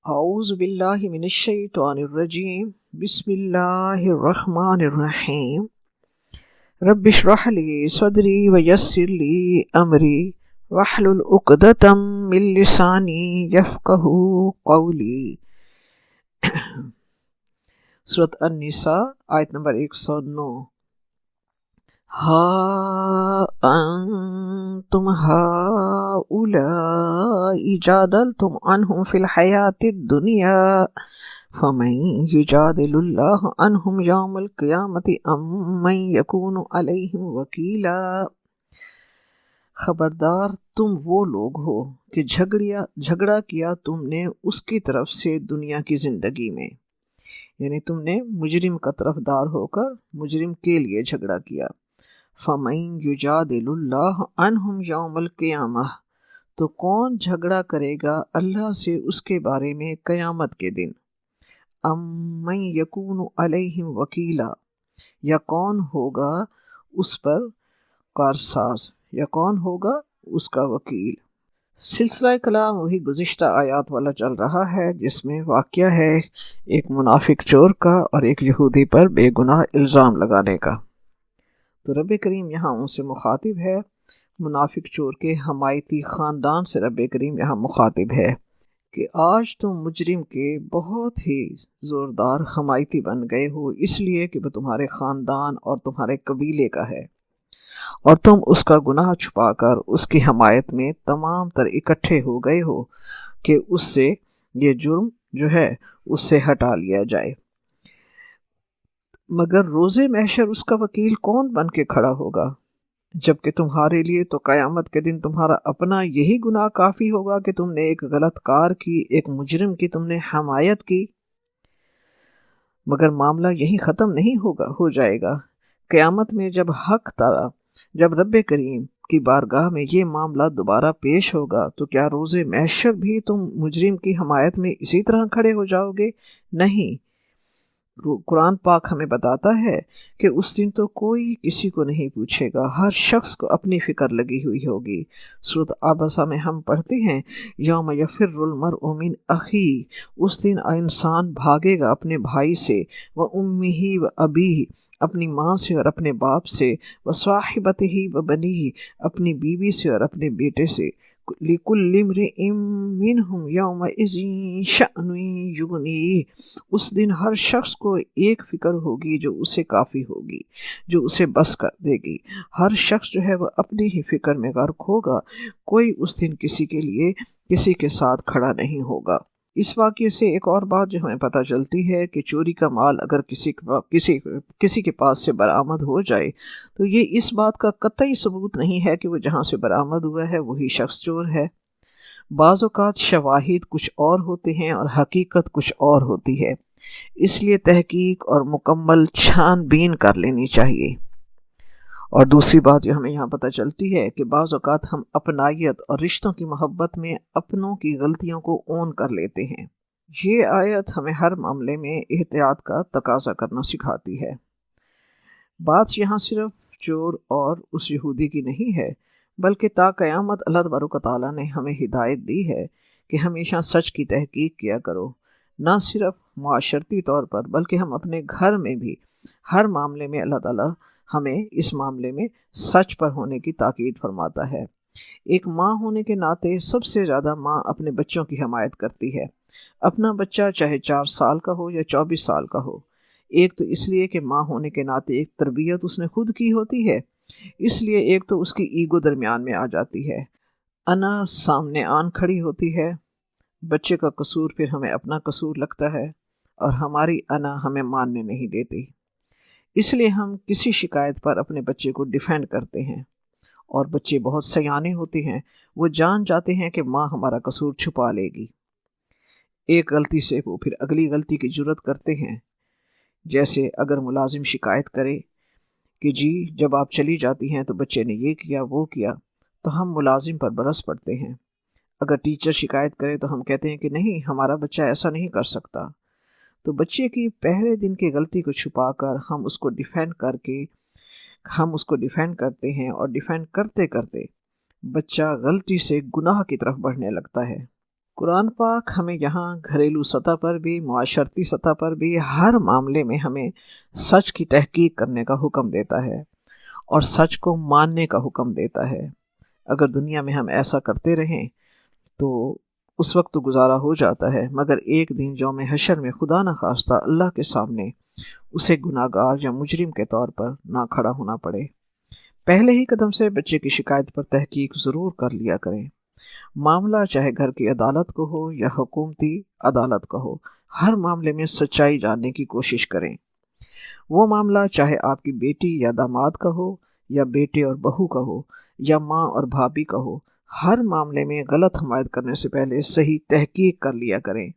اعوذ باللہ من الشیطان الرجیم بسم اللہ الرحمن الرحیم رب اشرح لی صدری ویسر لی امری واحلل عقدۃ من لسانی یفقہوا قولی۔ سورۃ النساء آیت نمبر 109۔ ہا انتم ہؤلاء جادلتم عنہم فی الحیاۃ الدنیا فمن یجادل اللہ عنہم یوم القیامۃ ام من یکون علیہم وکیلا۔ خبردار تم وہ لوگ ہو کہ جھگڑا کیا تم نے اس کی طرف سے دنیا کی زندگی میں، یعنی تم نے مجرم کا طرفدار ہو کر مجرم کے لیے جھگڑا کیا۔ فَمَن يُجَادِلُ اللَّهَ عَنْهُمْ يَوْمَ الْقِيَامَةِ، تو کون جھگڑا کرے گا اللہ سے اس کے بارے میں قیامت کے دن۔ أَم مَن يَكُونُ عَلَيْهِمْ وَكِيلًا، یا کون ہوگا اس پر کارساز، یا کون ہوگا اس کا وکیل۔ سلسلہ کلام وہی گزشتہ آیات والا چل رہا ہے جس میں واقعہ ہے ایک منافق چور کا اور ایک یہودی پر بے گناہ الزام لگانے کا۔ تو رب کریم یہاں ان سے مخاطب ہے، منافق چور کے حمایتی خاندان سے رب کریم یہاں مخاطب ہے کہ آج تم مجرم کے بہت ہی زوردار حمایتی بن گئے ہو، اس لیے کہ وہ تمہارے خاندان اور تمہارے قبیلے کا ہے، اور تم اس کا گناہ چھپا کر اس کی حمایت میں تمام تر اکٹھے ہو گئے ہو کہ اس سے یہ جرم جو ہے اس سے ہٹا لیا جائے۔ مگر روز محشر اس کا وکیل کون بن کے کھڑا ہوگا، جبکہ تمہارے لیے تو قیامت کے دن تمہارا اپنا یہی گناہ کافی ہوگا کہ تم نے ایک غلط کار کی، ایک مجرم کی تم نے حمایت کی۔ مگر معاملہ یہی ختم نہیں ہو جائے گا۔ قیامت میں جب رب کریم کی بارگاہ میں یہ معاملہ دوبارہ پیش ہوگا تو کیا روز محشر بھی تم مجرم کی حمایت میں اسی طرح کھڑے ہو جاؤ گے؟ نہیں، قرآن پاک ہمیں بتاتا ہے کہ اس دن تو کوئی کسی کو نہیں پوچھے گا، ہر شخص کو اپنی فکر لگی ہوئی ہوگی۔ سورۃ عبسہ میں ہم پڑھتے ہیں یوم یفر المرء من اخیہ، اس دن انسان بھاگے گا اپنے بھائی سے، و امہ و ابیہ، اپنی ماں سے اور اپنے باپ سے، و صاحبتہ و بنیہ، اپنی بیوی سے اور اپنے بیٹے سے۔ لِكُلِّ امْرِئٍ مِّنْهُمْ يَوْمَئِذٍ شَأْنٌ يُغْنِيهِ، اس دن ہر شخص کو ایک فکر ہوگی جو اسے کافی ہوگی، جو اسے بس کر دے گی۔ ہر شخص جو ہے وہ اپنی ہی فکر میں غرق ہوگا، کوئی اس دن کسی کے لیے کسی کے ساتھ کھڑا نہیں ہوگا۔ اس واقعے سے ایک اور بات جو ہمیں پتہ چلتی ہے کہ چوری کا مال اگر کسی کے پاس سے برآمد ہو جائے تو یہ اس بات کا قطعی ثبوت نہیں ہے کہ وہ جہاں سے برآمد ہوا ہے وہی شخص چور ہے۔ بعض اوقات شواہد کچھ اور ہوتے ہیں اور حقیقت کچھ اور ہوتی ہے، اس لیے تحقیق اور مکمل چھان بین کر لینی چاہیے۔ اور دوسری بات جو ہمیں یہاں پتہ چلتی ہے کہ بعض اوقات ہم اپنائیت اور رشتوں کی محبت میں اپنوں کی غلطیوں کو اون کر لیتے ہیں۔ یہ آیت ہمیں ہر معاملے میں احتیاط کا تقاضا کرنا سکھاتی ہے۔ بات یہاں صرف چور اور اس یہودی کی نہیں ہے، بلکہ تا قیامت اللہ تبارک و تعالیٰ نے ہمیں ہدایت دی ہے کہ ہمیشہ سچ کی تحقیق کیا کرو، نہ صرف معاشرتی طور پر بلکہ ہم اپنے گھر میں بھی ہر معاملے میں اللہ تعالیٰ ہمیں اس معاملے میں سچ پر ہونے کی تاکید فرماتا ہے۔ ایک ماں ہونے کے ناطے سب سے زیادہ ماں اپنے بچوں کی حمایت کرتی ہے، اپنا بچہ چاہے 4 سال کا ہو یا 24 سال کا ہو۔ ایک تو اس لیے کہ ماں ہونے کے ناطے ایک تربیت اس نے خود کی ہوتی ہے، اس لیے ایک تو اس کی ایگو درمیان میں آ جاتی ہے، انا سامنے آن کھڑی ہوتی ہے، بچے کا قصور پھر ہمیں اپنا قصور لگتا ہے اور ہماری انا ہمیں ماننے نہیں دیتی۔ اس لیے ہم کسی شکایت پر اپنے بچے کو ڈیفینڈ کرتے ہیں، اور بچے بہت سیانے ہوتے ہیں، وہ جان جاتے ہیں کہ ماں ہمارا قصور چھپا لے گی۔ ایک غلطی سے وہ پھر اگلی غلطی کی جرات کرتے ہیں، جیسے اگر ملازم شکایت کرے کہ جی جب آپ چلی جاتی ہیں تو بچے نے یہ کیا وہ کیا، تو ہم ملازم پر برس پڑتے ہیں۔ اگر ٹیچر شکایت کرے تو ہم کہتے ہیں کہ نہیں ہمارا بچہ ایسا نہیں کر سکتا۔ تو بچے کی پہلے دن کی غلطی کو چھپا کر ہم اس کو ڈیفینڈ کرتے ہیں، اور ڈیفینڈ کرتے کرتے بچہ غلطی سے گناہ کی طرف بڑھنے لگتا ہے۔ قرآن پاک ہمیں یہاں گھریلو سطح پر بھی، معاشرتی سطح پر بھی، ہر معاملے میں ہمیں سچ کی تحقیق کرنے کا حکم دیتا ہے اور سچ کو ماننے کا حکم دیتا ہے۔ اگر دنیا میں ہم ایسا کرتے رہیں تو اس وقت تو گزارا ہو جاتا ہے، مگر ایک دن یوم حشر میں خدا نہ خواستہ اللہ کے سامنے اسے گناہ گار یا مجرم کے طور پر نہ کھڑا ہونا پڑے۔ پہلے ہی قدم سے بچے کی شکایت پر تحقیق ضرور کر لیا کریں۔ معاملہ چاہے گھر کی عدالت کو ہو یا حکومتی عدالت کا ہو، ہر معاملے میں سچائی جاننے کی کوشش کریں۔ وہ معاملہ چاہے آپ کی بیٹی یا داماد کا ہو، یا بیٹے اور بہو کا ہو، یا ماں اور بھابھی کا ہو، ہر معاملے میں غلط حمایت کرنے سے پہلے صحیح تحقیق کر لیا کریں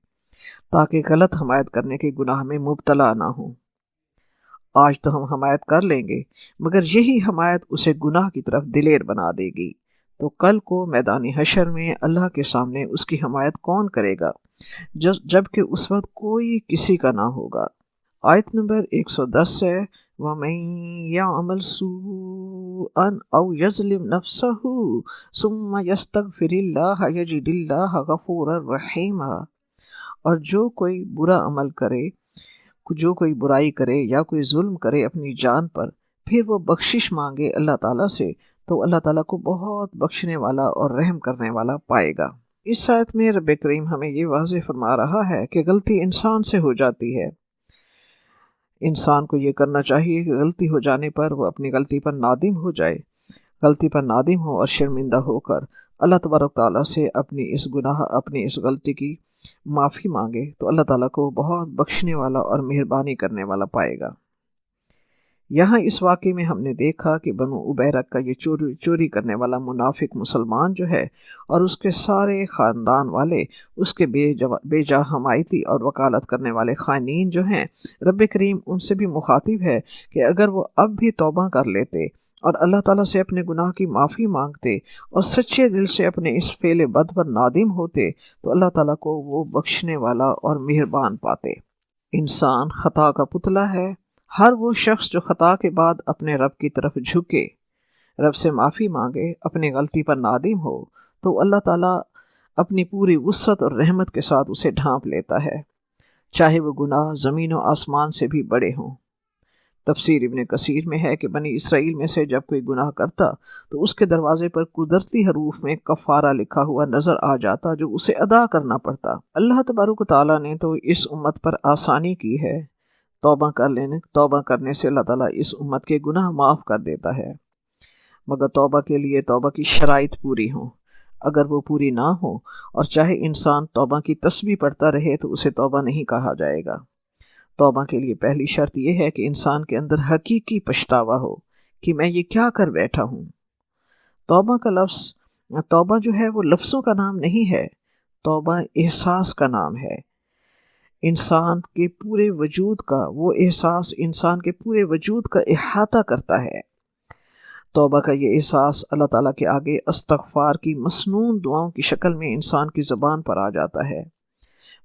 تاکہ غلط حمایت کرنے کے گناہ میں مبتلا نہ ہوں۔ آج تو ہم حمایت کر لیں گے، مگر یہی حمایت اسے گناہ کی طرف دلیر بنا دے گی، تو کل کو میدان حشر میں اللہ کے سامنے اس کی حمایت کون کرے گا جبکہ اس وقت کوئی کسی کا نہ ہوگا۔ آیت نمبر 110 ہے، وَمَن يَعْمَلْ سُوءًا أَوْ يَظْلِمْ نَفْسَهُ ثُمَّ يَسْتَغْفِرِ اللَّهَ يَجِدِ اللَّهَ غَفُورًا رَحِيمًا، اور جو کوئی برا عمل کرے، جو کوئی برائی کرے یا کوئی ظلم کرے اپنی جان پر، پھر وہ بخشش مانگے اللہ تعالیٰ سے، تو اللہ تعالیٰ کو بہت بخشنے والا اور رحم کرنے والا پائے گا۔ اس آیت میں رب کریم ہمیں یہ واضح فرما رہا ہے کہ غلطی انسان سے ہو جاتی ہے۔ انسان کو یہ کرنا چاہیے کہ غلطی ہو جانے پر وہ اپنی غلطی پر نادم ہو جائے، غلطی پر نادم ہو اور شرمندہ ہو کر اللہ تبارک تعالیٰ سے اپنی اس غلطی کی معافی مانگے، تو اللہ تعالیٰ کو بہت بخشنے والا اور مہربانی کرنے والا پائے گا۔ یہاں اس واقعے میں ہم نے دیکھا کہ بنو عبیرہ کا یہ چوری کرنے والا منافق مسلمان جو ہے اور اس کے سارے خاندان والے اس کے بے جا حمایتی اور وکالت کرنے والے خائنین جو ہیں، رب کریم ان سے بھی مخاطب ہے کہ اگر وہ اب بھی توبہ کر لیتے اور اللہ تعالیٰ سے اپنے گناہ کی معافی مانگتے اور سچے دل سے اپنے اس فعل بد پر نادم ہوتے، تو اللہ تعالیٰ کو وہ بخشنے والا اور مہربان پاتے۔ انسان خطا کا پتلا ہے۔ ہر وہ شخص جو خطا کے بعد اپنے رب کی طرف جھکے، رب سے معافی مانگے، اپنی غلطی پر نادم ہو، تو اللہ تعالیٰ اپنی پوری وسعت اور رحمت کے ساتھ اسے ڈھانپ لیتا ہے، چاہے وہ گناہ زمین و آسمان سے بھی بڑے ہوں۔ تفسیر ابن کثیر میں ہے کہ بنی اسرائیل میں سے جب کوئی گناہ کرتا تو اس کے دروازے پر قدرتی حروف میں کفارہ لکھا ہوا نظر آ جاتا جو اسے ادا کرنا پڑتا۔ اللہ تبارک و تعالیٰ نے تو اس امت پر آسانی کی ہے، توبہ کرنے سے اللہ تعالیٰ اس امت کے گناہ معاف کر دیتا ہے، مگر توبہ کے لیے توبہ کی شرائط پوری ہوں۔ اگر وہ پوری نہ ہو اور چاہے انسان توبہ کی تسبیح پڑھتا رہے تو اسے توبہ نہیں کہا جائے گا۔ توبہ کے لیے پہلی شرط یہ ہے کہ انسان کے اندر حقیقی پچھتاوا ہو کہ میں یہ کیا کر بیٹھا ہوں۔ توبہ جو ہے وہ لفظوں کا نام نہیں ہے، توبہ احساس کا نام ہے۔ انسان کے پورے وجود کا وہ احساس انسان کے پورے وجود کا احاطہ کرتا ہے۔ توبہ کا یہ احساس اللہ تعالیٰ کے آگے استغفار کی مسنون دعاؤں کی شکل میں انسان کی زبان پر آ جاتا ہے۔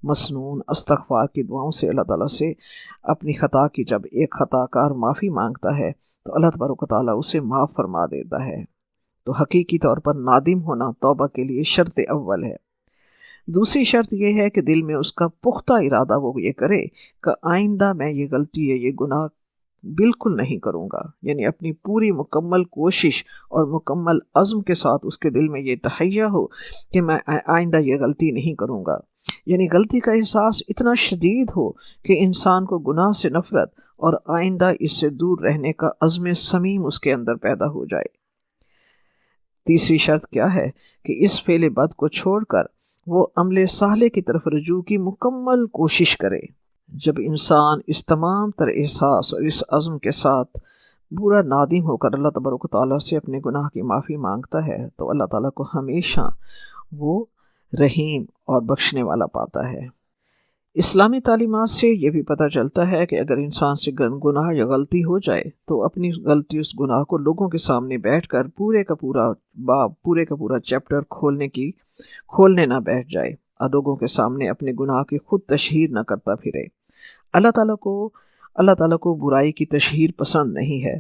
مسنون استغفار کی دعاؤں سے اللہ تعالیٰ سے اپنی خطا کی جب ایک خطا کار معافی مانگتا ہے تو اللہ تبارک و تعالیٰ اسے معاف فرما دیتا ہے۔ تو حقیقی طور پر نادم ہونا توبہ کے لیے شرط اول ہے۔ دوسری شرط یہ ہے کہ دل میں اس کا پختہ ارادہ وہ یہ کرے کہ آئندہ میں یہ غلطی ہے، یہ گناہ بالکل نہیں کروں گا، یعنی اپنی پوری مکمل کوشش اور مکمل عزم کے ساتھ اس کے دل میں یہ تہیہ ہو کہ میں آئندہ یہ غلطی نہیں کروں گا، یعنی غلطی کا احساس اتنا شدید ہو کہ انسان کو گناہ سے نفرت اور آئندہ اس سے دور رہنے کا عزم صمیم اس کے اندر پیدا ہو جائے۔ تیسری شرط کیا ہے کہ اس فعل بد کو چھوڑ کر وہ عمل صالح کی طرف رجوع کی مکمل کوشش کرے۔ جب انسان اس تمام تر احساس اور اس عزم کے ساتھ برا نادم ہو کر اللہ تبارک و تعالیٰ سے اپنے گناہ کی معافی مانگتا ہے تو اللہ تعالیٰ کو ہمیشہ وہ رحیم اور بخشنے والا پاتا ہے۔ اسلامی تعلیمات سے یہ بھی پتہ چلتا ہے کہ اگر انسان سے گناہ یا غلطی ہو جائے تو اپنی غلطی اس گناہ کو لوگوں کے سامنے بیٹھ کر پورے کا پورا چیپٹر کھولنے نہ بیٹھ جائے اور لوگوں کے سامنے اپنے گناہ کی خود تشہیر نہ کرتا پھرے۔ اللہ تعالیٰ کو برائی کی تشہیر پسند نہیں ہے،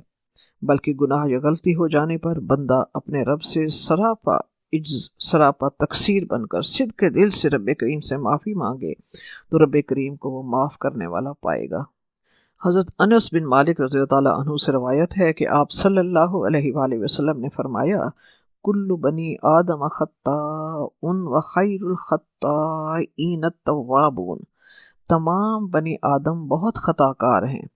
بلکہ گناہ یا غلطی ہو جانے پر بندہ اپنے رب سے سراپا عجز سراپا تقصیر بن کر صدق کے دل سے رب کریم سے معافی مانگے تو رب کریم کو وہ معاف کرنے والا پائے گا۔ حضرت انس بن مالک رضی اللہ عنہ سے روایت ہے کہ آپ صلی اللہ علیہ وآلہ وسلم نے فرمایا، کل بنی آدم خطاء وخیر الخطائین التوابون، تمام بنی آدم بہت خطا کار ہیں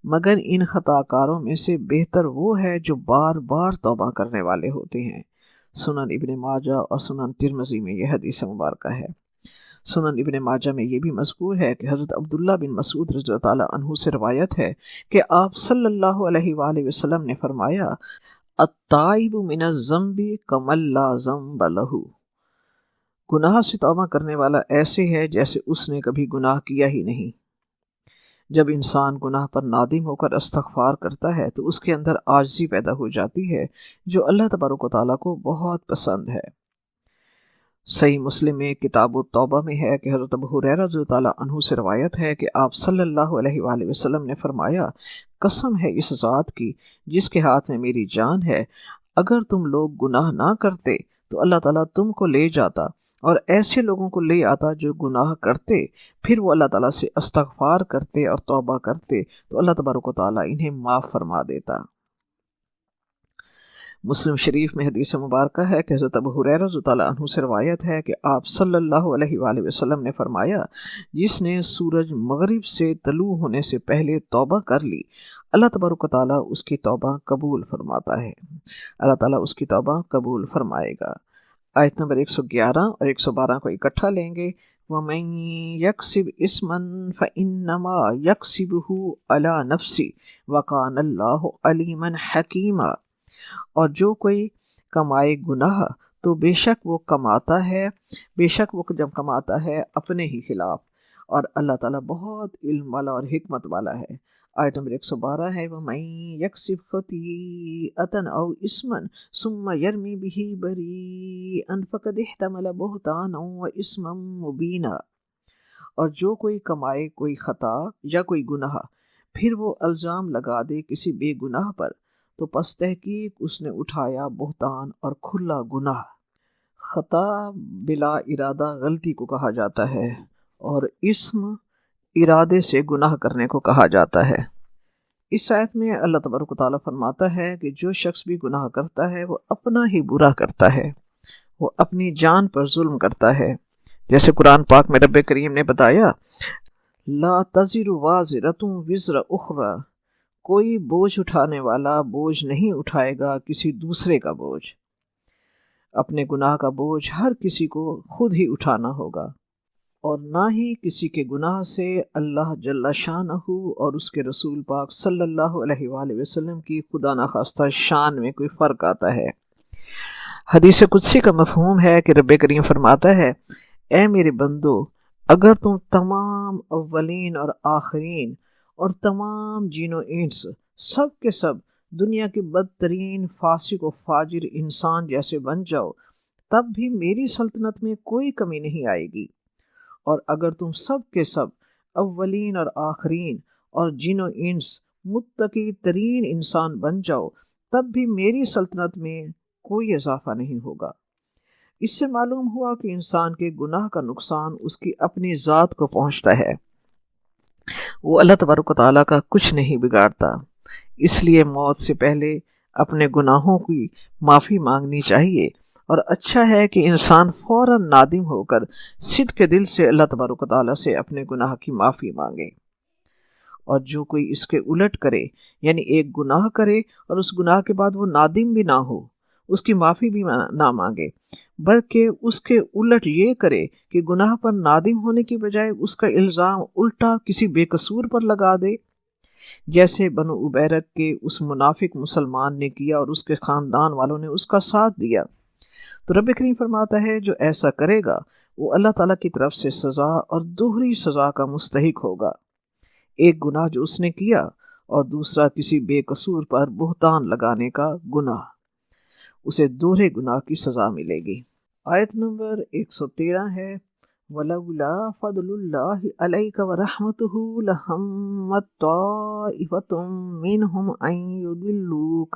مگر ان خطا کاروں میں سے بہتر وہ ہے جو بار بار توبہ کرنے والے ہوتے ہیں۔ سنن ابن ماجہ اور سنن ترمذی میں یہ حدیث مبارکہ ہے۔ سنن ابن ماجہ میں یہ بھی مذکور ہے کہ حضرت عبداللہ بن مسعود رضی اللہ عنہ سے روایت ہے کہ آپ صلی اللہ علیہ وآلہ وسلم نے فرمایا، التائب من الذنب کمن لا ذنب لہ، گناہ سے توبہ کرنے والا ایسے ہے جیسے اس نے کبھی گناہ کیا ہی نہیں۔ جب انسان گناہ پر نادم ہو کر استغفار کرتا ہے تو اس کے اندر عاجزی پیدا ہو جاتی ہے جو اللہ تبارک و تعالیٰ کو بہت پسند ہے۔ صحیح مسلم میں کتاب التوبہ میں ہے کہ حضرت ابو ہریرہ رضی اللہ عنہ سے روایت ہے کہ آپ صلی اللہ علیہ وآلہ وسلم نے فرمایا، قسم ہے اس ذات کی جس کے ہاتھ میں میری جان ہے، اگر تم لوگ گناہ نہ کرتے تو اللہ تعالیٰ تم کو لے جاتا اور ایسے لوگوں کو لے آتا جو گناہ کرتے، پھر وہ اللہ تعالیٰ سے استغفار کرتے اور توبہ کرتے تو اللہ تبارک و تعالیٰ انہیں معاف فرما دیتا۔ مسلم شریف میں حدیث مبارکہ ہے کہ حضرت ابو ہریرہ رضی اللہ عنہ سے روایت ہے کہ آپ صلی اللہ علیہ وآلہ وسلم نے فرمایا، جس نے سورج مغرب سے طلوع ہونے سے پہلے توبہ کر لی، اللہ تبارک و تعالیٰ اس کی توبہ قبول فرماتا ہے، اللہ تعالیٰ اس کی توبہ قبول فرمائے گا۔ آیت نمبر 111 اور 112 کو اکٹھا لیں گے۔ وَمَن يَكْسِبْ إِثْمًا فَإِنَّمَا يَكْسِبُهُ عَلَى نَفْسِهِ وَكَانَ اللَّهُ عَلِيمًا حَكِيمًا، اور جو کوئی کمائے گناہ تو بے شک وہ جب کماتا ہے اپنے ہی خلاف، اور اللہ تعالیٰ بہت علم والا اور حکمت والا ہے۔ آیت نمبر 112 ہے، وَمَن يَكْسِبْ خَطِيئَةً أَوْ إِثْمًا ثُمَّ يَرْمِ بِهِ بَرِيئًا فَقَدِ احْتَمَلَ بُهْتَانًا وَإِثْمًا مُبِينًا، اور جو کوئی کمائے کوئی خطا یا کوئی گناہ پھر وہ الزام لگا دے کسی بے گناہ پر تو پس تحقیق اس نے اٹھایا بہتان اور کھلا گناہ۔ خطا بلا ارادہ غلطی کو کہا جاتا ہے اور اسم ارادے سے گناہ کرنے کو کہا جاتا ہے۔ اس آیت میں اللہ تبارک و تعالیٰ فرماتا ہے کہ جو شخص بھی گناہ کرتا ہے وہ اپنا ہی برا کرتا ہے، وہ اپنی جان پر ظلم کرتا ہے، جیسے قرآن پاک میں رب کریم نے بتایا، لا تزر وازرۃ وزر اخری، کوئی بوجھ اٹھانے والا بوجھ نہیں اٹھائے گا کسی دوسرے کا بوجھ۔ اپنے گناہ کا بوجھ ہر کسی کو خود ہی اٹھانا ہوگا، اور نہ ہی کسی کے گناہ سے اللہ جل شانہ اور اس کے رسول پاک صلی اللہ علیہ وآلہ وسلم کی خدا نخواستہ شان میں کوئی فرق آتا ہے۔ حدیث قدسی کا مفہوم ہے کہ رب کریم فرماتا ہے، اے میرے بندو، اگر تم تمام اولین اور آخرین اور تمام جین و انس سب کے سب دنیا کے بدترین فاسق و فاجر انسان جیسے بن جاؤ تب بھی میری سلطنت میں کوئی کمی نہیں آئے گی، اور اگر تم سب کے سب اولین اور آخرین اور جن و انس متقی ترین انسان بن جاؤ تب بھی میری سلطنت میں کوئی اضافہ نہیں ہوگا۔ اس سے معلوم ہوا کہ انسان کے گناہ کا نقصان اس کی اپنی ذات کو پہنچتا ہے، وہ اللہ تبارک و تعالیٰ کا کچھ نہیں بگاڑتا۔ اس لیے موت سے پہلے اپنے گناہوں کی معافی مانگنی چاہیے، اور اچھا ہے کہ انسان فوراً نادم ہو کر صدق کے دل سے اللہ تبارک و تعالیٰ سے اپنے گناہ کی معافی مانگے۔ اور جو کوئی اس کے الٹ کرے، یعنی ایک گناہ کرے اور اس گناہ کے بعد وہ نادم بھی نہ ہو، اس کی معافی بھی نہ مانگے، بلکہ اس کے الٹ یہ کرے کہ گناہ پر نادم ہونے کی بجائے اس کا الزام الٹا کسی بے قصور پر لگا دے، جیسے بنو عبیرق کے اس منافق مسلمان نے کیا اور اس کے خاندان والوں نے اس کا ساتھ دیا۔ تو رب کریم فرماتا ہے جو ایسا کرے گا وہ اللہ تعالیٰ کی طرف سے سزا اور دوہری سزا کا مستحق ہوگا، ایک گناہ جو اس نے کیا اور دوسرا کسی بے قصور پر بہتان لگانے کا گناہ، اسے دوہرے گناہ کی سزا ملے گی۔ آیت نمبر 113 ہے، وَلَوْلَا فَضْلُ اللَّهِ عَلَيْكَ وَرَحْمَتُهُ لَهَمَّتْ طَائِفَةٌ مِّنْهُمْ أَن يُضِلُّوكَ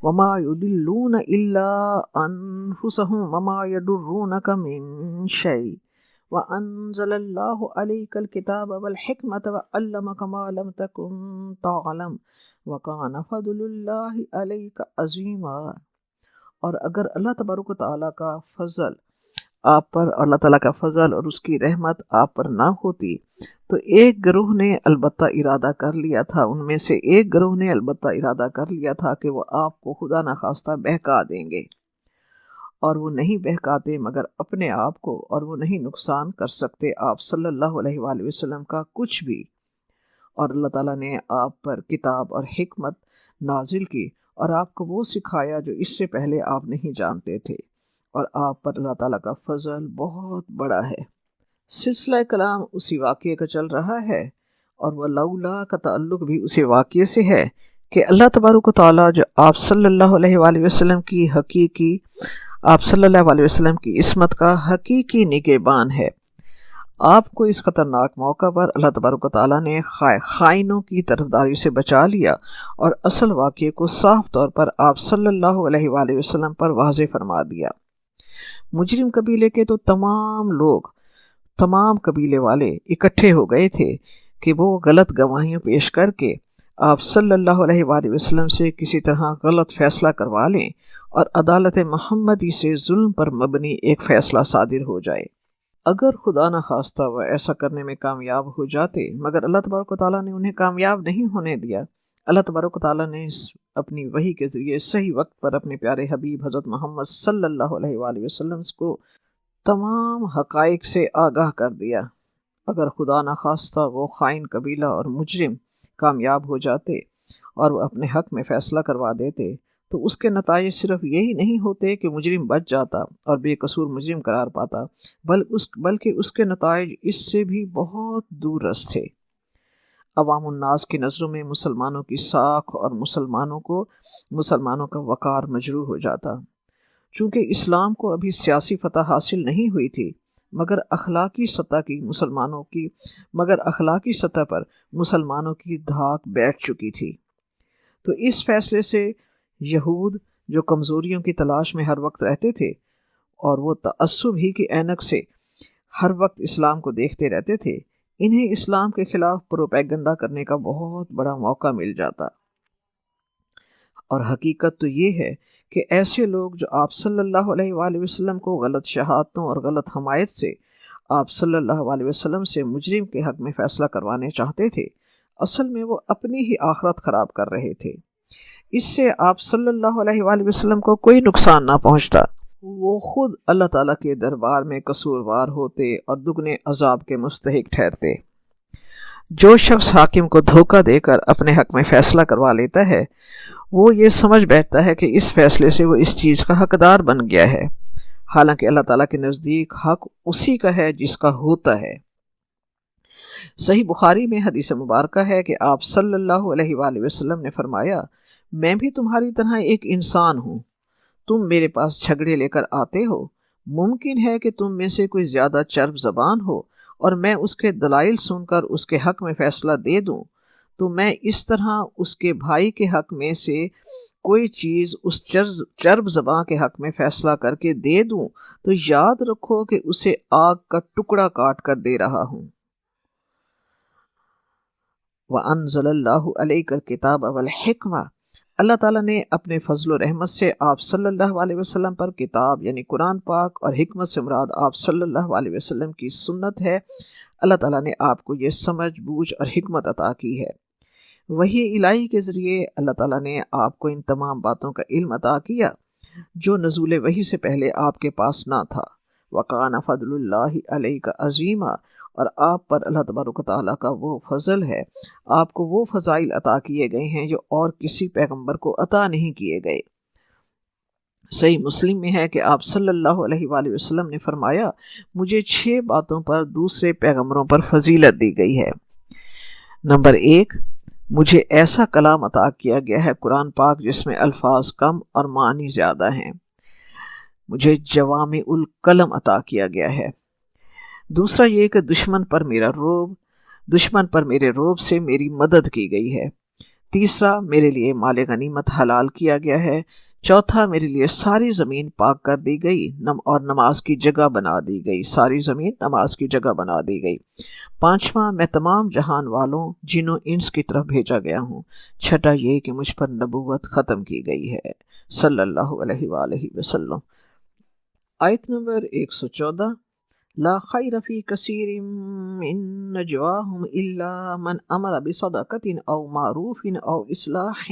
وما يضلون إلا أنفسهم وما يضرونك من شيء وأنزل الله عليك الكتاب والحكمة وعلمك ما لم تكن تعلم وكان فضل الله عليك عظيما۔ اور اگر اللہ تبارک و تعالیٰ کا فضل آپ پر، اللہ تعالیٰ کا فضل اور اس کی رحمت آپ پر نہ ہوتی تو ایک گروہ نے البتہ ارادہ کر لیا تھا، ان میں سے ایک گروہ نے البتہ ارادہ کر لیا تھا کہ وہ آپ کو خدا نخواستہ بہکا دیں گے، اور وہ نہیں بہکاتے مگر اپنے آپ کو، اور وہ نہیں نقصان کر سکتے آپ صلی اللہ علیہ وآلہ وسلم کا کچھ بھی۔ اور اللہ تعالیٰ نے آپ پر کتاب اور حکمت نازل کی اور آپ کو وہ سکھایا جو اس سے پہلے آپ نہیں جانتے تھے، اور آپ پر اللہ تعالیٰ کا فضل بہت بڑا ہے۔ سلسلہ کلام اسی واقعے کا چل رہا ہے، اور وہ لولا کا تعلق بھی اسی واقعے سے ہے کہ اللہ تبارک و تعالیٰ جو آپ صلی اللہ علیہ وآلہ وسلم کی آپ صلی اللہ علیہ وسلم کی عصمت کا حقیقی نگہبان ہے۔ آپ کو اس خطرناک موقع پر اللہ تبارک و تعالیٰ نے خائنوں کی طرفداری سے بچا لیا اور اصل واقعے کو صاف طور پر آپ صلی اللہ علیہ وآلہ وسلم پر واضح فرما دیا۔ مجرم قبیلے کے تو تمام قبیلے والے اکٹھے ہو گئے تھے کہ وہ غلط گواہیاں پیش کر کے آپ صلی اللہ علیہ وآلہ وسلم سے کسی طرح غلط فیصلہ کروا لیں اور عدالت محمدی سے ظلم پر مبنی ایک فیصلہ صادر ہو جائے۔ اگر خدا نخواستہ وہ ایسا کرنے میں کامیاب ہو جاتے، مگر اللہ تبارک و تعالیٰ نے انہیں کامیاب نہیں ہونے دیا۔ اللہ تبارک و تعالیٰ نے اپنی وحی کے ذریعے صحیح وقت پر اپنے پیارے حبیب حضرت محمد صلی اللہ علیہ وآلہ وسلم کو تمام حقائق سے آگاہ کر دیا۔ اگر خدا نخواستہ وہ خائن قبیلہ اور مجرم کامیاب ہو جاتے اور وہ اپنے حق میں فیصلہ کروا دیتے تو اس کے نتائج صرف یہی نہیں ہوتے کہ مجرم بچ جاتا اور بے قصور مجرم قرار پاتا، بلکہ اس کے نتائج اس سے بھی بہت دور رس تھے۔ عوام الناس کی نظروں میں مسلمانوں کی ساکھ اور مسلمانوں کا وقار مجروح ہو جاتا، چونکہ اسلام کو ابھی سیاسی فتح حاصل نہیں ہوئی تھی، مگر اخلاقی سطح پر مسلمانوں کی دھاک بیٹھ چکی تھی۔ تو اس فیصلے سے یہود جو کمزوریوں کی تلاش میں ہر وقت رہتے تھے اور وہ تعصب ہی کی اینک سے ہر وقت اسلام کو دیکھتے رہتے تھے، انہیں اسلام کے خلاف پروپیگنڈا کرنے کا بہت بڑا موقع مل جاتا۔ اور حقیقت تو یہ ہے کہ ایسے لوگ جو آپ صلی اللہ علیہ وآلہ وسلم کو غلط شہادتوں اور غلط حمایت سے آپ صلی اللہ علیہ وسلم سے مجرم کے حق میں فیصلہ کروانے چاہتے تھے، اصل میں وہ اپنی ہی آخرت خراب کر رہے تھے۔ اس سے آپ صلی اللہ علیہ وآلہ وسلم کو کوئی نقصان نہ پہنچتا، وہ خود اللہ تعالیٰ کے دربار میں قصوروار ہوتے اور دگنے عذاب کے مستحق ٹھہرتے۔ جو شخص حاکم کو دھوکہ دے کر اپنے حق میں فیصلہ کروا لیتا ہے، وہ یہ سمجھ بیٹھتا ہے کہ اس فیصلے سے وہ اس چیز کا حقدار بن گیا ہے، حالانکہ اللہ تعالیٰ کے نزدیک حق اسی کا ہے جس کا ہوتا ہے۔ صحیح بخاری میں حدیث مبارکہ ہے کہ آپ صلی اللہ علیہ وآلہ وسلم نے فرمایا، میں بھی تمہاری طرح ایک انسان ہوں، تم میرے پاس جھگڑے لے کر آتے ہو، ممکن ہے کہ تم میں سے کوئی زیادہ چرب زبان ہو اور میں اس کے دلائل سن کر اس کے حق میں فیصلہ دے دوں، تو میں اس طرح اس کے بھائی کے حق میں سے کوئی چیز اس چرب زبان کے حق میں فیصلہ کر کے دے دوں تو یاد رکھو کہ اسے آگ کا ٹکڑا کاٹ کر دے رہا ہوں۔ وَأَنزَلَ اللَّهُ عَلَيْكَ الْكِتَابَ وَالْحِكْمَةَ، اللہ تعالیٰ نے اپنے فضل و رحمت سے آپ صلی اللہ علیہ وسلم پر کتاب یعنی قرآن پاک اور حکمت سے مراد آپ صلی اللہ علیہ وسلم کی سنت ہے، اللہ تعالیٰ نے آپ کو یہ سمجھ بوجھ اور حکمت عطا کی ہے۔ وحی الہی کے ذریعے اللہ تعالیٰ نے آپ کو ان تمام باتوں کا علم عطا کیا جو نزول وحی سے پہلے آپ کے پاس نہ تھا۔ وَقَانَ فَضْلُ اللَّهِ عَلَيْكَ عَظِيمًا، اور آپ پر اللہ تبارک و تعالیٰ کا وہ فضل ہے، آپ کو وہ فضائل عطا کیے گئے ہیں جو اور کسی پیغمبر کو عطا نہیں کیے گئے۔ صحیح مسلم میں ہے کہ آپ صلی اللہ علیہ وآلہ وسلم نے فرمایا، مجھے 6 باتوں پر دوسرے پیغمبروں پر فضیلت دی گئی ہے۔ نمبر 1، مجھے ایسا کلام عطا کیا گیا ہے قرآن پاک جس میں الفاظ کم اور معنی زیادہ ہیں، مجھے جوامع الکلم عطا کیا گیا ہے۔ دوسرا یہ کہ دشمن پر میرے روب سے میری مدد کی گئی ہے۔ تیسرا، میرے لیے مال غنیمت حلال کیا گیا ہے۔ چوتھا، میرے لیے ساری زمین پاک کر دی گئی اور نماز کی جگہ بنا دی گئی، ساری زمین نماز کی جگہ بنا دی گئی۔ پانچواں، میں تمام جہان والوں جنوں انس کی طرف بھیجا گیا ہوں۔ چھٹا یہ کہ مجھ پر نبوت ختم کی گئی ہے، صلی اللہ علیہ وآلہ وسلم۔ آیت نمبر 114، لا خیر فی کثیر من نجواہم الا من امر بصدقۃ او معروف او اصلاح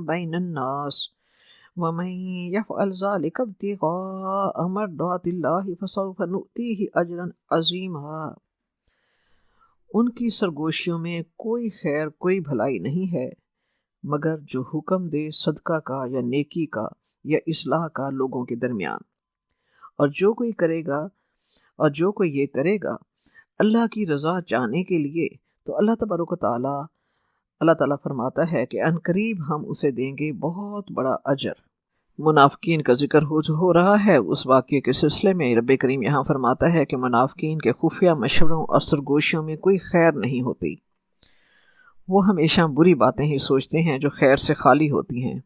بین الناس ومن يفعل ذلك ابتغاء مرضات اللہ فسوف نؤتیہ اجرا عظیما۔ ان کی سرگوشیوں میں کوئی خیر کوئی بھلائی نہیں ہے مگر جو حکم دے صدقہ کا یا نیکی کا یا اصلاح کا لوگوں کے درمیان، اور جو کوئی یہ کرے گا اللہ کی رضا چاہنے کے لیے تو اللہ تبارک و تعالیٰ فرماتا ہے کہ ان قریب ہم اسے دیں گے بہت بڑا اجر۔ منافقین کا ذکر ہو رہا ہے۔ اس واقعے کے سلسلے میں رب کریم یہاں فرماتا ہے کہ منافقین کے خفیہ مشوروں اور سرگوشیوں میں کوئی خیر نہیں ہوتی۔ وہ ہمیشہ بری باتیں ہی سوچتے ہیں جو خیر سے خالی ہوتی ہیں،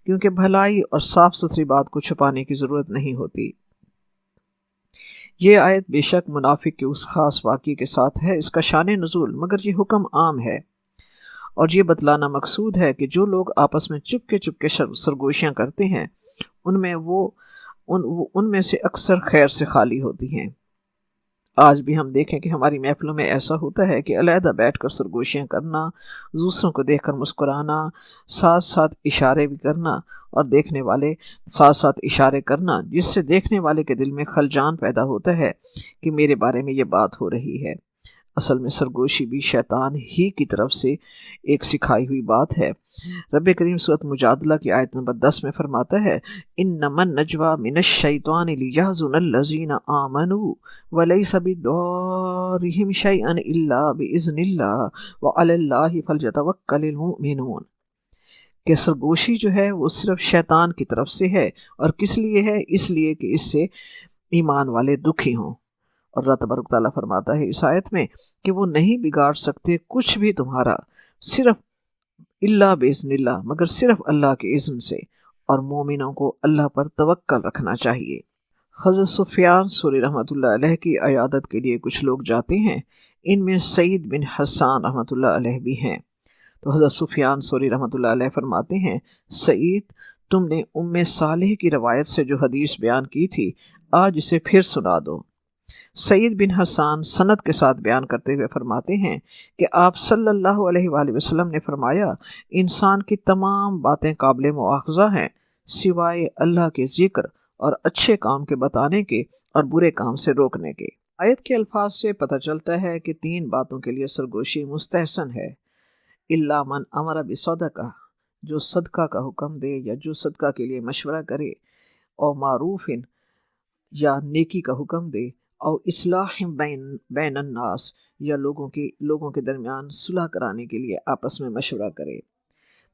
کیونکہ بھلائی اور صاف ستھری بات کو چھپانے کی ضرورت نہیں ہوتی۔ یہ آیت بے شک منافق کے اس خاص واقعے کے ساتھ ہے، اس کا شان نزول، مگر یہ حکم عام ہے اور یہ بتلانا مقصود ہے کہ جو لوگ آپس میں چپ کے سرگوشیاں کرتے ہیں ان میں سے اکثر خیر سے خالی ہوتی ہیں۔ آج بھی ہم دیکھیں کہ ہماری محفلوں میں ایسا ہوتا ہے کہ علیحدہ بیٹھ کر سرگوشیاں کرنا، دوسروں کو دیکھ کر مسکرانا، ساتھ ساتھ اشارے بھی کرنا اور دیکھنے والے ساتھ ساتھ اشارے کرنا، جس سے دیکھنے والے کے دل میں خلجان پیدا ہوتا ہے کہ میرے بارے میں یہ بات ہو رہی ہے۔ اصل میں سرگوشی بھی شیطان ہی کی طرف سے ایک سکھائی ہوئی بات ہے۔ رب کریم سورۃ مجادلہ کی آیت نمبر 10 میں فرماتا ہے، انما النجوى من الشیطان لیحزن الذین آمنوا ولیس بضارهم شیئا الا باذن اللہ وعلی اللہ فلیتوکل المؤمنون۔ کہ سرگوشی جو ہے وہ صرف شیطان کی طرف سے ہے، اور کس لیے ہے؟ اس لیے کہ اس سے ایمان والے دکھی ہوں۔ اور اللہ تبارک تعالیٰ فرماتا ہے اس آیت میں کہ وہ نہیں بگاڑ سکتے کچھ بھی تمہارا، صرف اللہ باذن اللہ، مگر صرف اللہ کے اذن سے، اور مومنوں کو اللہ پر توکل رکھنا چاہیے۔ حضرت سفیان ثوری رحمۃ اللہ علیہ کی عیادت کے لیے کچھ لوگ جاتے ہیں، ان میں سعید بن حسان رحمۃ اللہ علیہ بھی ہیں۔ تو حضرت سفیان ثوری رحمۃ اللہ علیہ فرماتے ہیں، سعید، تم نے ام صالح کی روایت سے جو حدیث بیان کی تھی آج اسے پھر سنا دو۔ سعید بن حسان سند کے ساتھ بیان کرتے ہوئے فرماتے ہیں کہ آپ صلی اللہ علیہ وآلہ وسلم نے فرمایا، انسان کی تمام باتیں قابل مواخذہ ہیں سوائے اللہ کے ذکر اور اچھے کام کے بتانے کے اور برے کام سے روکنے کے۔ آیت کے الفاظ سے پتہ چلتا ہے کہ 3 باتوں کے لیے سرگوشی مستحسن ہے۔ الا من امر بصدقہ، جو صدقہ کا حکم دے یا جو صدقہ کے لیے مشورہ کرے، اور معروف یا نیکی کا حکم دے، اور اصلاح بین الناس، یا لوگوں کے درمیان صلح کرانے کے لیے آپس میں مشورہ کرے۔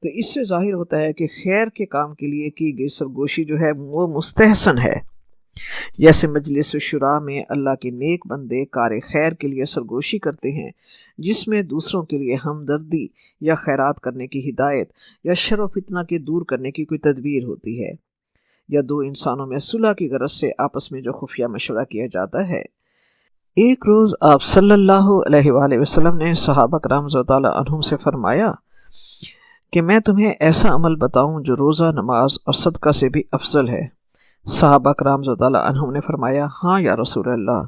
تو اس سے ظاہر ہوتا ہے کہ خیر کے کام کے لیے کی گئی سرگوشی جو ہے وہ مستحسن ہے۔ جیسے مجلس شورا میں اللہ کے نیک بندے کار خیر کے لیے سرگوشی کرتے ہیں، جس میں دوسروں کے لیے ہمدردی یا خیرات کرنے کی ہدایت یا شر و فتنہ کے دور کرنے کی کوئی تدبیر ہوتی ہے، یا 2 انسانوں میں صلح کی غرض سے آپس میں جو خفیہ مشورہ کیا جاتا ہے۔ ایک روز آپ صلی اللہ علیہ وآلہ وسلم نے صحابہ کرام رضی اللہ تعالیٰ عنہم سے فرمایا کہ میں تمہیں ایسا عمل بتاؤں جو روزہ، نماز اور صدقہ سے بھی افضل ہے۔ صحابہ کرام رضی اللہ عنہم نے فرمایا، ہاں یا رسول اللہ۔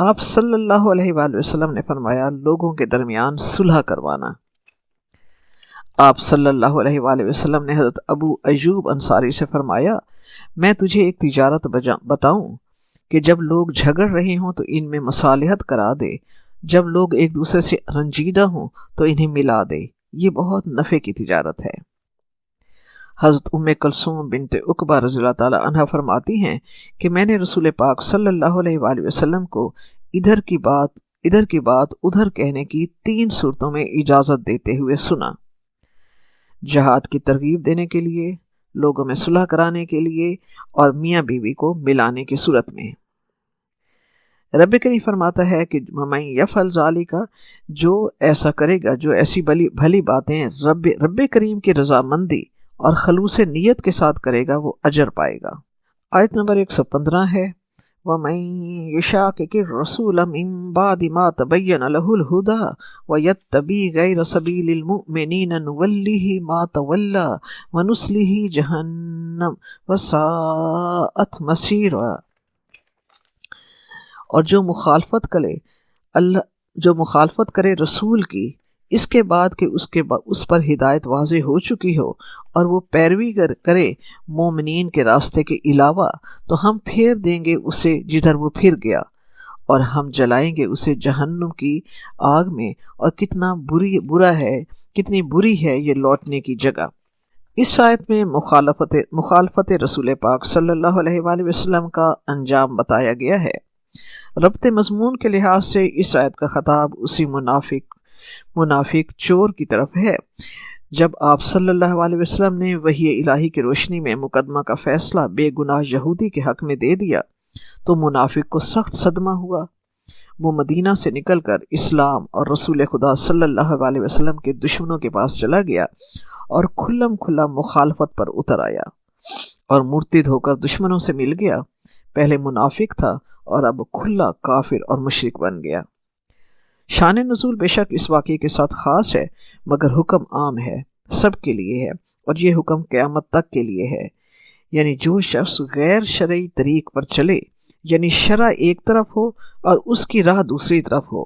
آپ صلی اللہ علیہ وآلہ وسلم نے فرمایا، لوگوں کے درمیان صلح کروانا۔ آپ صلی اللہ علیہ وآلہ وسلم نے حضرت ابو ایوب انصاری سے فرمایا، میں تجھے ایک تجارت بتاؤں کہ جب لوگ جھگڑ رہے ہوں تو ان میں مصالحت کرا دے، جب لوگ ایک دوسرے سے رنجیدہ ہوں تو انہیں ملا دے، یہ بہت نفع کی تجارت ہے۔ حضرت ام کلثوم بنت عقبہ رضی اللہ تعالی عنہ فرماتی ہیں کہ میں نے رسول پاک صلی اللہ علیہ وآلہ وسلم کو ادھر کی بات ادھر کہنے کی 3 صورتوں میں اجازت دیتے ہوئے سنا: جہاد کی ترغیب دینے کے لیے، لوگوں میں صلح کرانے کے لیے، اور میاں بیوی کو ملانے کی صورت میں۔ رب کریم فرماتا ہے کہ من یفعل ذالک، جو ایسا کرے گا، جو ایسی بھلی باتیں رب کریم کی رضامندی اور خلوص نیت کے ساتھ کرے گا، وہ اجر پائے گا۔ آیت نمبر 115 ہے وَمَن يُشَاقِقِ الرَّسُولَ مِن بَعْدِ مَا تَبَيَّنَ لَهُ الْهُدَى وَيَتَّبِعْ غَيْرَ سَبِيلِ الْمُؤْمِنِينَ نُوَلِّهِ مَا تَوَلَّى وَنُصْلِهِ جَهَنَّمَ وَسَاءَتْ مَصِيرًا۔ اور جو مخالفت کرے رسول کی اس کے بعد کہ اس پر ہدایت واضح ہو چکی ہو، اور وہ پیروی کرے مومنین کے راستے کے علاوہ، تو ہم پھیر دیں گے اسے جدھر وہ پھر گیا، اور ہم جلائیں گے اسے جہنم کی آگ میں، اور کتنی بری ہے یہ لوٹنے کی جگہ۔ اس آیت میں مخالفت رسول پاک صلی اللہ علیہ وآلہ وسلم کا انجام بتایا گیا ہے۔ ربط مضمون کے لحاظ سے اس آیت کا خطاب اسی منافق چور کی طرف ہے۔ جب آپ صلی اللہ علیہ وسلم نے وحی الہی کی روشنی میں مقدمہ کا فیصلہ بے گناہ یہودی کے حق میں دے دیا تو منافق کو سخت صدمہ ہوا۔ وہ مدینہ سے نکل کر اسلام اور رسول خدا صلی اللہ علیہ وسلم کے دشمنوں کے پاس چلا گیا اور کھلا مخالفت پر اتر آیا اور مرتد ہو کر دشمنوں سے مل گیا۔ پہلے منافق تھا اور اب کھلا کافر اور مشرک بن گیا۔ شان نزول بے شک اس واقعے کے ساتھ خاص ہے، مگر حکم عام ہے، سب کے لیے ہے، اور یہ حکم قیامت تک کے لیے ہے۔ یعنی جو شخص غیر شرعی طریق پر چلے، یعنی شرع ایک طرف ہو اور اس کی راہ دوسری طرف ہو،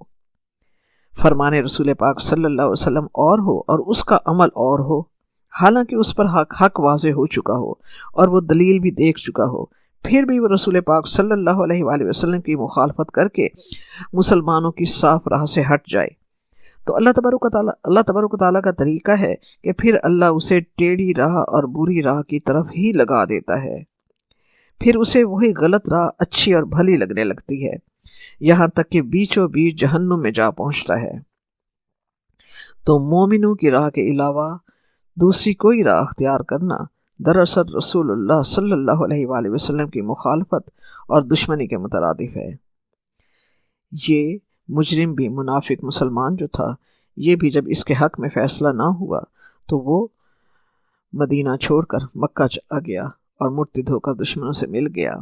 فرمان رسول پاک صلی اللہ علیہ وسلم اور ہو اور اس کا عمل اور ہو، حالانکہ اس پر حق واضح ہو چکا ہو اور وہ دلیل بھی دیکھ چکا ہو، پھر بھی وہ رسول پاک صلی اللہ علیہ وآلہ وسلم کی مخالفت کر کے مسلمانوں کی صاف راہ سے ہٹ جائے، تو اللہ تبارک و تعالیٰ کا طریقہ ہے کہ پھر اللہ اسے ٹیڑھی راہ اور بری راہ کی طرف ہی لگا دیتا ہے، پھر اسے وہی غلط راہ اچھی اور بھلی لگنے لگتی ہے، یہاں تک کہ بیچوں بیچ جہنم میں جا پہنچتا ہے۔ تو مومنوں کی راہ کے علاوہ دوسری کوئی راہ اختیار کرنا دراصل رسول اللہ صلی اللہ علیہ وآلہ وسلم کی مخالفت اور دشمنی کے مترادف ہے۔ یہ مجرم بھی منافق مسلمان جو تھا، یہ بھی جب اس کے حق میں فیصلہ نہ ہوا تو وہ مدینہ چھوڑ کر مکہ چلا گیا اور مرتد ہو کر دشمنوں سے مل گیا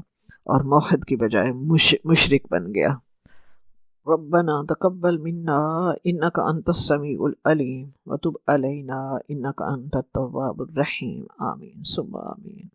اور موحد کی بجائے مشرک بن گیا۔ ربنا تقبل منا انك انت السميع العليم وتب علينا انك انت التواب الرحيم آمين ثم آمين۔